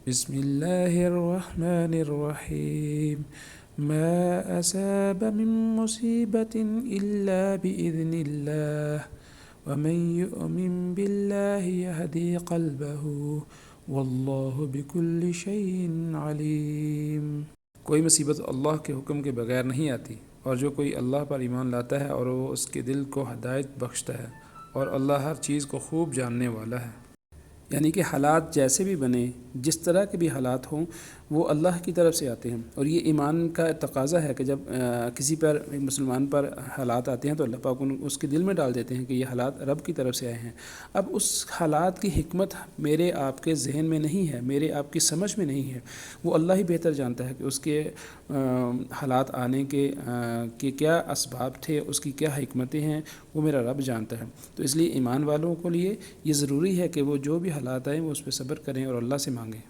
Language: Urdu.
بسم الله الرحمن الرحيم. ما أصاب من مصيبة إلا بإذن الله ومن يؤمن بالله يهدي قلبه والله بكل شيء عليم. کوئی مصیبت اللہ کے حکم کے بغیر نہیں آتی، اور جو کوئی اللہ پر ایمان لاتا ہے اور وہ اس کے دل کو ہدایت بخشتا ہے، اور اللہ ہر چیز کو خوب جاننے والا ہے۔ یعنی کہ حالات جیسے بھی بنیں، جس طرح کے بھی حالات ہوں، وہ اللہ کی طرف سے آتے ہیں، اور یہ ایمان کا تقاضا ہے کہ جب کسی پر، ایک مسلمان پر حالات آتے ہیں تو اللہ پاک اس کے دل میں ڈال دیتے ہیں کہ یہ حالات رب کی طرف سے آئے ہیں۔ اب اس حالات کی حکمت میرے آپ کے ذہن میں نہیں ہے، میرے آپ کی سمجھ میں نہیں ہے، وہ اللہ ہی بہتر جانتا ہے کہ اس کے حالات آنے کے کیا اسباب تھے، اس کی کیا حکمتیں ہیں، وہ میرا رب جانتا ہے۔ تو اس لیے ایمان والوں کو لیے یہ ضروری ہے کہ وہ جو بھی حالات آئیں وہ اس پہ صبر کریں اور اللہ سے مانگیں۔